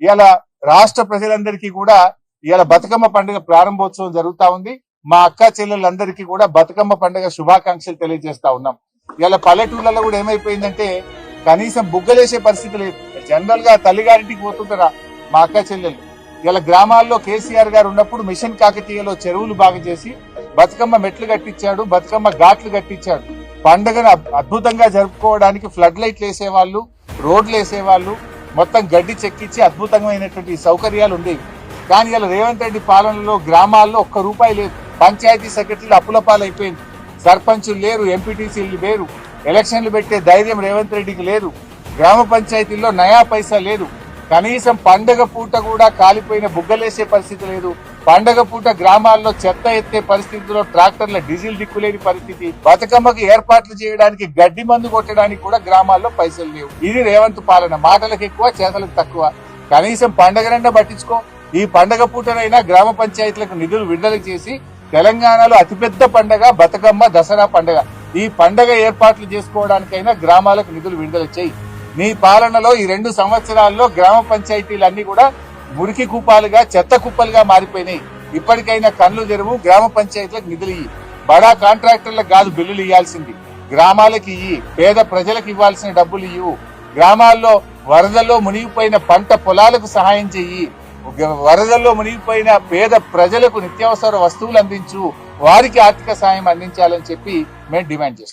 ఇవాళ రాష్ట్ర ప్రజలందరికీ కూడా ఇవాళ బతుకమ్మ పండుగ ప్రారంభోత్సవం జరుగుతా ఉంది. మా అక్క చెల్లెళ్ళందరికీ కూడా బతుకమ్మ పండుగ శుభాకాంక్షలు తెలియజేస్తా ఉన్నాం. ఇవాళ పల్లెటూళ్ళలో కూడా ఏమైపోయిందంటే కనీసం బుగ్గలేసే పరిస్థితి లేదు. జనరల్ గా తల్లిగారింటికి పోతుంటారా మా అక్క చెల్లెళ్ళు. ఇలా గ్రామాల్లో కేసీఆర్ గారు ఉన్నప్పుడు మిషన్ కాకతీయలో చెరువులు బాగు చేసి బతుకమ్మ మెట్లు కట్టించాడు, బతుకమ్మ ఘాట్లు కట్టించాడు. పండుగను అద్భుతంగా జరుపుకోవడానికి ఫ్లడ్ లైట్లు వేసేవాళ్ళు, రోడ్లు వేసేవాళ్ళు, మొత్తం గడ్డి చెక్కించి అద్భుతమైనటువంటి సౌకర్యాలు ఉండేవి. కానీ ఇలా రేవంత్ రెడ్డి పాలనలో గ్రామాల్లో ఒక్క రూపాయి లేదు. పంచాయతీ సెక్రటరీలు అప్పుల పాలైపోయింది. సర్పంచులు లేరు, ఎంపీటీసీలు లేరు. ఎలక్షన్లు పెట్టే ధైర్యం రేవంత్ రెడ్డికి లేదు. గ్రామ పంచాయతీల్లో నయా పైసా లేదు. కనీసం పండగ పూట కూడా కాలిపోయిన బుగ్గలేసే పరిస్థితి లేదు. పండగ పూట గ్రామాల్లో చెత్త ఎత్తే పరిస్థితిలో ట్రాక్టర్ల డీజిల్ దిక్కులేని పరిస్థితి. బతుకమ్మకి ఏర్పాట్లు చేయడానికి గడ్డి మందు కొట్టడానికి కూడా గ్రామాల్లో పైసలు లేవు. ఇది రేవంత్ పాలన. మాటలకు ఎక్కువ, చేతలకు తక్కువ. కనీసం పండగనన్నా పట్టించుకో. ఈ పండగ పూటనైనా గ్రామ పంచాయతీలకు నిధులు విడుదల చేసి తెలంగాణలో అతిపెద్ద పండగ బతుకమ్మ, దసరా పండగ. ఈ పండగ ఏర్పాట్లు చేసుకోవడానికైనా గ్రామాలకు నిధులు విడుదల చేయి. నీ పాలనలో ఈ 2 సంవత్సరాల్లో గ్రామ పంచాయతీలన్నీ కూడా మురికి కుప్పాలుగా, చెత్త కుప్పలుగా మారిపోయినాయి. ఇప్పటికైనా కళ్ళు తెరువు, గ్రామ పంచాయతీలకు నిధులు ఇయ్యి. బడా కాంట్రాక్టర్లకు కాదు బిల్లులు ఇవ్వాల్సింది, గ్రామాలకు ఇయ్యి. పేద ప్రజలకు ఇవ్వాల్సిన డబ్బులు ఇవ్వు. గ్రామాల్లో వరదల్లో మునిగిపోయిన పంట పొలాలకు సహాయం చెయ్యి. వరదల్లో మునిగిపోయిన పేద ప్రజలకు నిత్యావసర వస్తువులు అందించు. వారికి ఆర్థిక సాయం అందించాలని చెప్పి మేము డిమాండ్ చేస్తాం.